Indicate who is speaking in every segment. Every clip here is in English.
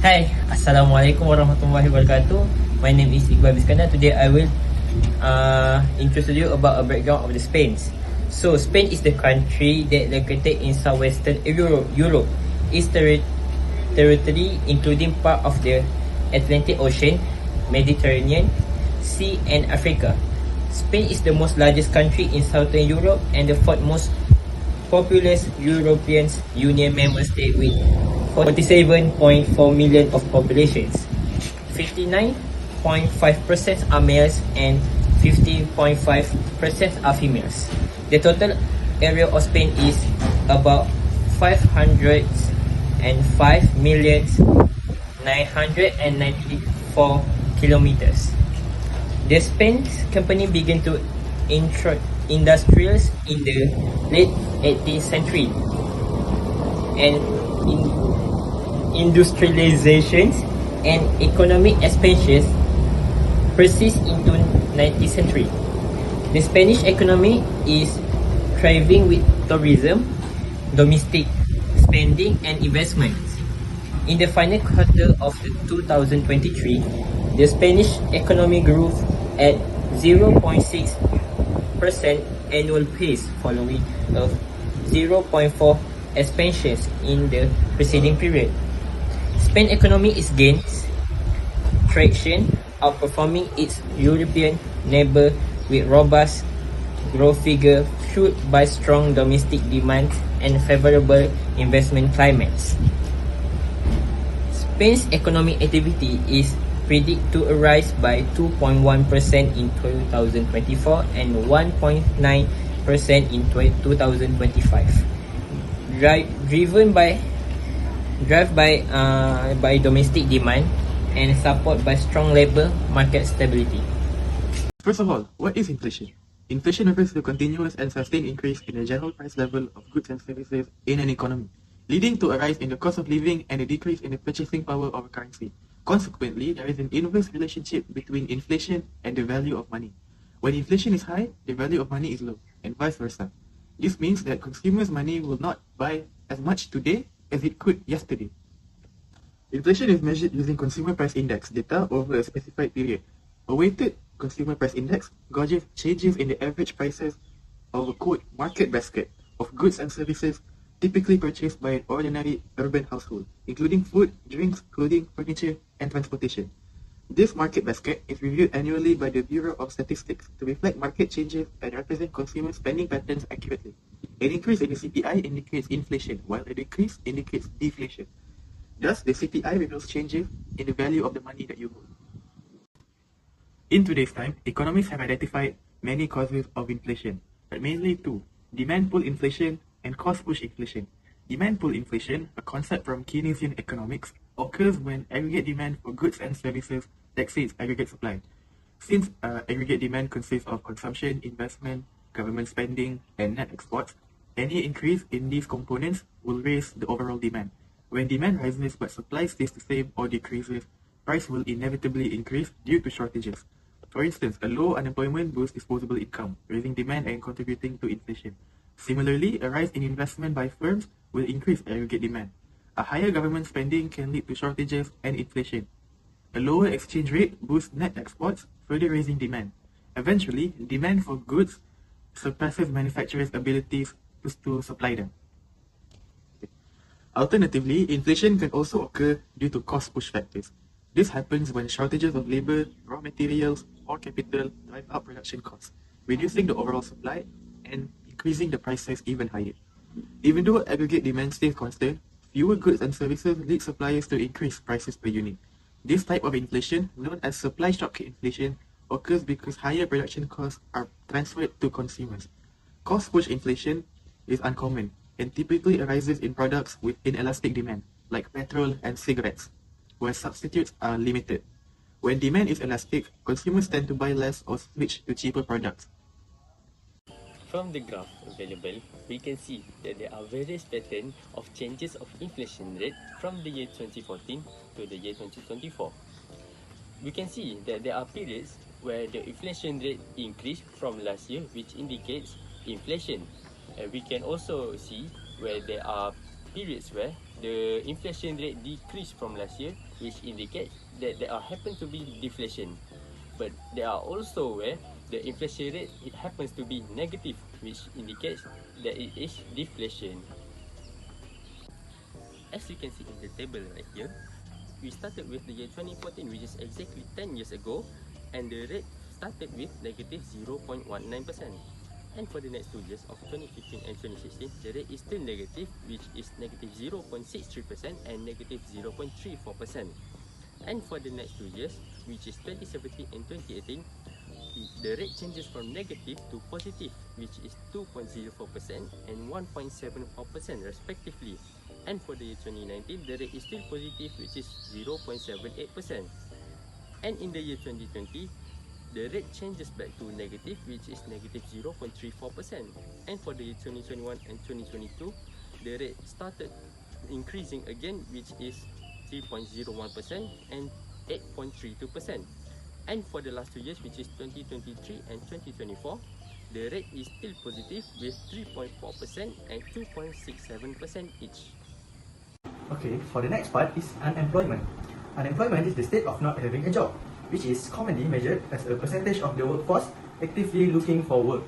Speaker 1: Hi, Assalamualaikum warahmatullahi wabarakatuh. My name is Iqbal Biskandar. Today I will introduce you about a background of the Spain. So Spain is the country that located in southwestern Europe. Its territory including part of the Atlantic Ocean, Mediterranean Sea and Africa. Spain is the most largest country in southern Europe and the fourth most populous European Union member state with 47.4 million of populations. 59.5% are males and 50.5% are females. The total area of Spain is about 505 million 994 kilometers. The Spanish company began to industrialize in the late 18th century, and industrializations and economic expansion persist into 19th century. The Spanish economy is thriving with tourism, domestic spending and investments. In the final quarter of 2023, the Spanish economy grew at 0.6% annual pace following a 0.4 expansions in the preceding period. Spain economy is gains traction, outperforming its European neighbor with robust growth figure fueled by strong domestic demand and favorable investment climates. Spain's economic activity is predicted to rise by 2.1% in 2024 and 1.9% in 2025, driven by domestic demand and support by strong labor market stability.
Speaker 2: First of all, what is inflation? Inflation refers to a continuous and sustained increase in the general price level of goods and services in an economy, leading to a rise in the cost of living and a decrease in the purchasing power of a currency. Consequently, there is an inverse relationship between inflation and the value of money. When inflation is high, the value of money is low, and vice versa. This means that consumers' money will not buy as much today as it could yesterday. Inflation is measured using consumer price index data over a specified period. A weighted consumer price index gauges changes in the average prices of a quote market basket of goods and services typically purchased by an ordinary urban household, including food, drinks, clothing, furniture, and transportation. This market basket is reviewed annually by the Bureau of Statistics to reflect market changes and represent consumer spending patterns accurately. An increase in the CPI indicates inflation, while a decrease indicates deflation. Thus, the CPI reveals changes in the value of the money that you hold. In today's time, economists have identified many causes of inflation, but mainly two: demand pull inflation and cost push inflation. Demand pull inflation, a concept from Keynesian economics, occurs when aggregate demand for goods and services exceeds aggregate supply. Since aggregate demand consists of consumption, investment, government spending, and net exports, any increase in these components will raise the overall demand. When demand rises but supply stays the same or decreases, price will inevitably increase due to shortages. For instance, a low unemployment boosts disposable income, raising demand and contributing to inflation. Similarly, a rise in investment by firms will increase aggregate demand. A higher government spending can lead to shortages and inflation. A lower exchange rate boosts net exports, further raising demand. Eventually, demand for goods surpasses manufacturers' abilities to supply them. Alternatively, inflation can also occur due to cost push factors. This happens when shortages of labor, raw materials, or capital drive up production costs, reducing the overall supply and increasing the prices even higher. Even though aggregate demand stays constant, fewer goods and services lead suppliers to increase prices per unit. This type of inflation, known as supply shock inflation, occurs because higher production costs are transferred to consumers. Cost push inflation is uncommon and typically arises in products with inelastic demand, like petrol and cigarettes, where substitutes are limited. When demand is elastic, consumers tend to buy less or switch to cheaper products.
Speaker 3: From the graph available, we can see that there are various patterns of changes of inflation rate from the year 2014 to the year 2024. We can see that there are periods where the inflation rate increased from last year, which indicates inflation. And we can also see where there are periods where the inflation rate decreased from last year, which indicates that there happen to be deflation. But there are also where the inflation rate it happens to be negative, which indicates that it is deflation. As you can see in the table right here, we started with the year 2014, which is exactly 10 years ago, and the rate started with negative 0.19%. And for the next 2 years of 2015 and 2016, the rate is still negative, which is negative 0.63% and negative 0.34%. And for the next 2 years, which is 2017 and 2018, the rate changes from negative to positive, which is 2.04% and 1.74% respectively. And for the year 2019, the rate is still positive, which is 0.78%. And in the year 2020, the rate changes back to negative, which is negative 0.34%. And for the year 2021 and 2022, the rate started increasing again, which is 3.01% and 8.32%. And for the last 2 years, which is 2023 and 2024, the rate is still positive with 3.4% and 2.67% each.
Speaker 4: Okay, for the next part is unemployment. Unemployment is the state of not having a job, which is commonly measured as a percentage of the workforce actively looking for work.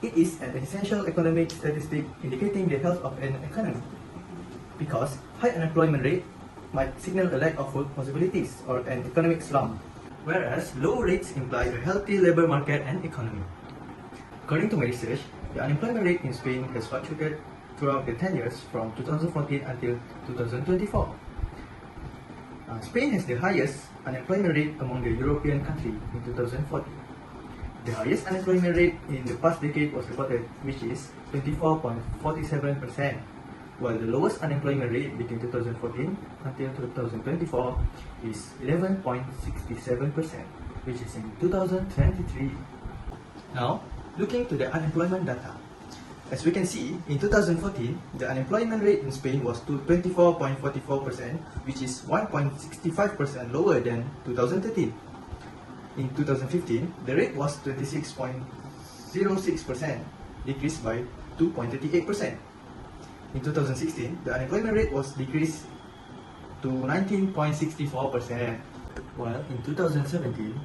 Speaker 4: It is an essential economic statistic indicating the health of an economy, because high unemployment rate might signal a lack of work possibilities or an economic slump, whereas low rates imply a healthy labor market and economy. According to my research, the unemployment rate in Spain has fluctuated throughout the 10 years from 2014 until 2024. Spain has the highest unemployment rate among the European countries in 2014. The highest unemployment rate in the past decade was reported, which is 24.47%, while the lowest unemployment rate between 2014 until 2024 is 11.67%, which is in 2023. Now, looking to the unemployment data. As we can see, in 2014, the unemployment rate in Spain was 24.44%, which is 1.65% lower than 2013. In 2015, the rate was 26.06%, decreased by 2.38%. In 2016, the unemployment rate was decreased to 19.64%, while in 2017,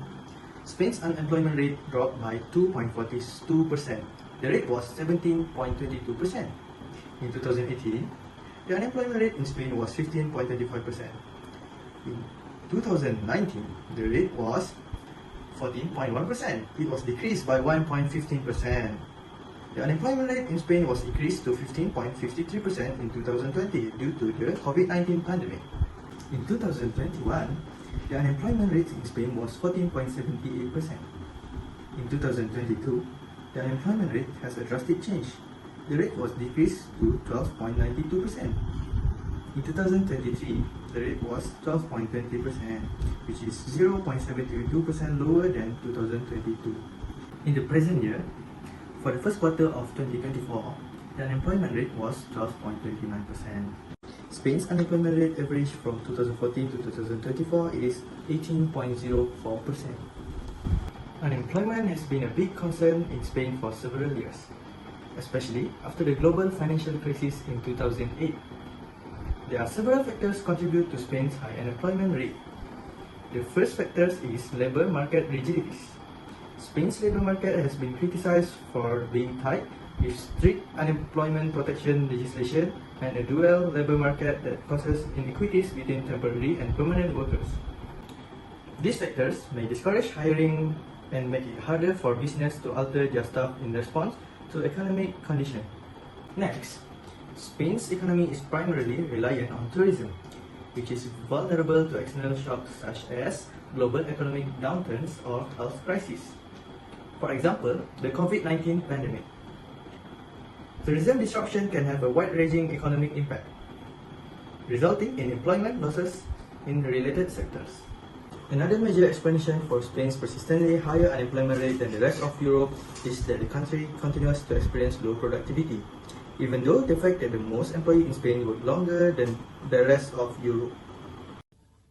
Speaker 4: Spain's unemployment rate dropped by 2.42%. The rate was 17.22%. In 2018, the unemployment rate in Spain was 15.25%. In 2019, the rate was 14.1%. It was decreased by 1.15%. The unemployment rate in Spain was increased to 15.53% in 2020 due to the COVID-19 pandemic. In 2021, the unemployment rate in Spain was 14.78%. In 2022, the unemployment rate has a drastic change. The rate was decreased to 12.92%. In 2023, the rate was 12.20%, which is 0.72% lower than 2022. In the present year, for the first quarter of 2024, the unemployment rate was 12.29%. Spain's unemployment rate average from 2014 to 2024 is 18.04%. Unemployment has been a big concern in Spain for several years, especially after the global financial crisis in 2008. There are several factors contribute to Spain's high unemployment rate. The first factor is labor market rigidities. Spain's labor market has been criticized for being tight, with strict unemployment protection legislation and a dual labor market that causes inequities between temporary and permanent workers. These factors may discourage hiring and make it harder for business to alter their staff in response to economic conditions. Next, Spain's economy is primarily reliant on tourism, which is vulnerable to external shocks such as global economic downturns or health crises. For example, the COVID-19 pandemic. Tourism disruption can have a wide-ranging economic impact, resulting in employment losses in related sectors. Another major explanation for Spain's persistently higher unemployment rate than the rest of Europe is that the country continues to experience low productivity, even though the fact that the most employees in Spain work longer than the rest of Europe.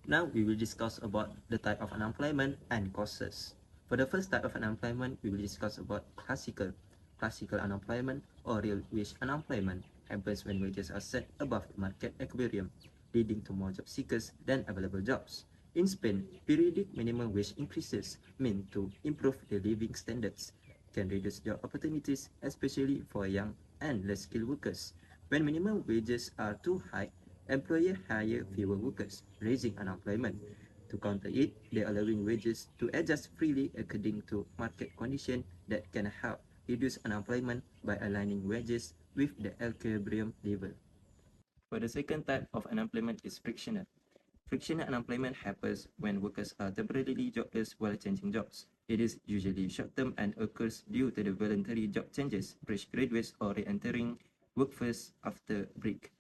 Speaker 5: Now we will discuss about the type of unemployment and causes. For the first type of unemployment, we will discuss about classical. Classical unemployment or real wage unemployment happens when wages are set above market equilibrium. leading to more job seekers than available jobs. In Spain, periodic minimum wage increases mean to improve the living standards, can reduce job opportunities, especially for young and less skilled workers. When minimum wages are too high, employers hire fewer workers, raising unemployment. To counter it, they are allowing wages to adjust freely according to market conditions that can help reduce unemployment by aligning wages with the equilibrium level. For the second type of unemployment is frictional. Frictional unemployment happens when workers are temporarily jobless while changing jobs. It is usually short-term and occurs due to the voluntary job changes, fresh graduates, or re-entering workforce after break.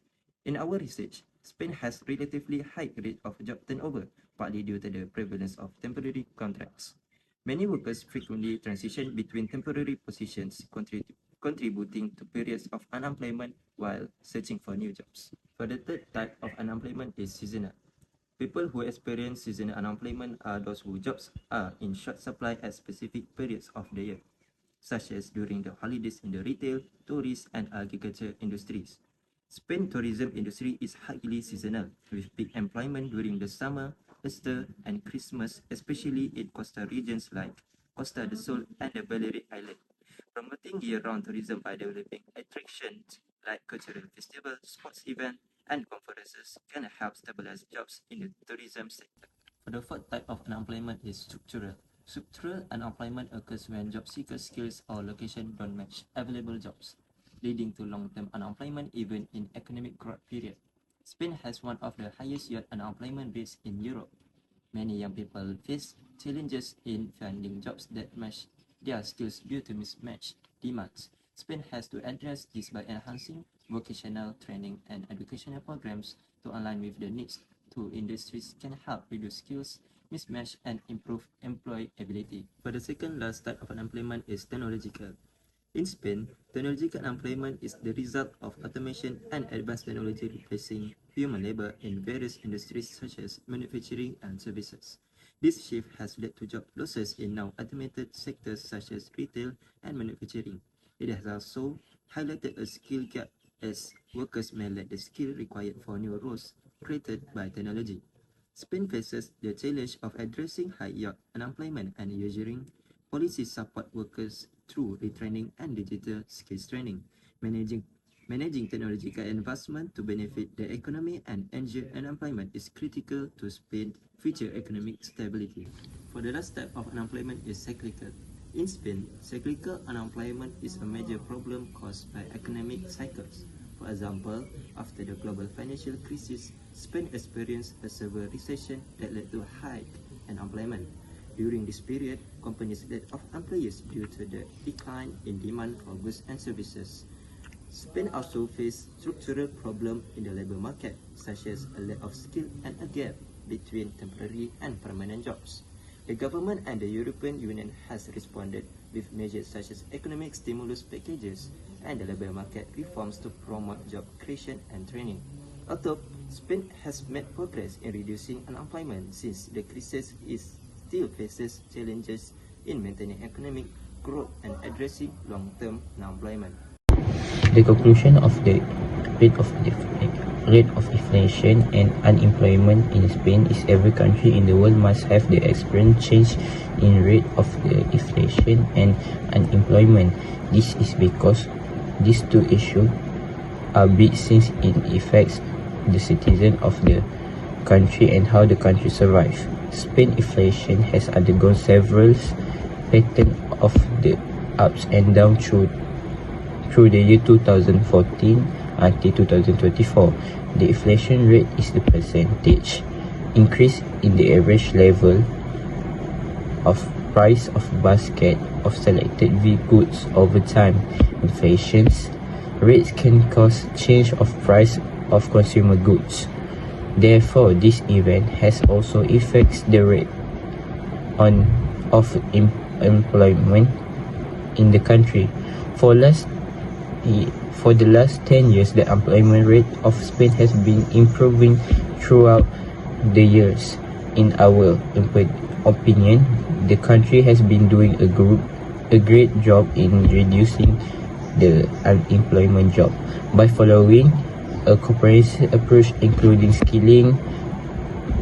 Speaker 5: In our research, Spain has relatively high rate of job turnover, partly due to the prevalence of temporary contracts. Many workers frequently transition between temporary positions, contributing to periods of unemployment while searching for new jobs. For the third type of unemployment is seasonal. People who experience seasonal unemployment are those whose jobs are in short supply at specific periods of the year, such as during the holidays in the retail, tourist, and agriculture industries. Spain tourism industry is highly seasonal, with peak employment during the summer, Easter, and Christmas, especially in coastal regions like Costa del Sol and the Balearic Islands. Promoting year-round tourism by developing attractions like cultural festivals, sports events, and conferences can help stabilize jobs in the tourism sector. For the fourth type of unemployment is structural. Structural unemployment occurs when job seekers' skills or location don't match available jobs, leading to long-term unemployment even in economic growth period. Spain has one of the highest youth unemployment rates in Europe. Many young people face challenges in finding jobs that match their skills due to mismatched demands. Spain has to address this by enhancing vocational training and educational programs to align with the needs to industries can help reduce skills mismatch and improve employability. For the second last type of unemployment is technological. In Spain, technological unemployment is the result of automation and advanced technology replacing human labor in various industries such as manufacturing and services. This shift has led to job losses in now automated sectors such as retail and manufacturing. It has also highlighted a skill gap as workers may lack the skill required for new roles created by technology. Spain faces the challenge of addressing high youth unemployment and ensuring policies support workers through retraining and digital skills training, managing technological advancement to benefit the economy and ensure unemployment is critical to Spain's future economic stability. For the last type of unemployment is cyclical. In Spain, cyclical unemployment is a major problem caused by economic cycles. For example, after the global financial crisis, Spain experienced a severe recession that led to high unemployment. During this period, companies laid off employees due to the decline in demand for goods and services. Spain also faced structural problems in the labor market, such as a lack of skill and a gap between temporary and permanent jobs. The government and the European Union has responded with measures such as economic stimulus packages and the labor market reforms to promote job creation and training. Although Spain has made progress in reducing unemployment since the crisis, still faces challenges in maintaining economic growth and addressing long-term unemployment.
Speaker 1: The conclusion of the rate of inflation and unemployment in Spain is every country in the world must have the experienced change in rate of the inflation and unemployment. This is because these two issues are big since it affects the citizen of the country and how the country survives. Spain inflation has undergone several patterns of the ups and downs through the year 2014 until 2024. The inflation rate is the percentage increase in the average level of price of basket of selected goods over time. Inflation rates can cause change of price of consumer goods. Therefore, this event has also affects the rate of employment in the country. For the last 10 years, the employment rate of Spain has been improving throughout the years. In our opinion, the country has been doing a great job in reducing the unemployment job by following a comprehensive approach including skilling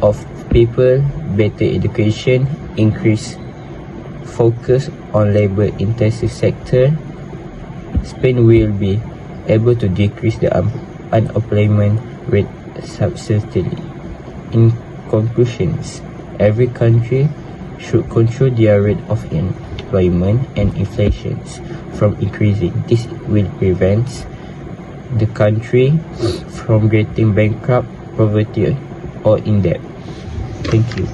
Speaker 1: of people, better education, increased focus on labor-intensive sector, Spain will be able to decrease the unemployment rate substantially. In conclusions, every country should control their rate of employment and inflation from increasing. This will prevent the country from getting bankrupt, poverty, or in debt. Thank you.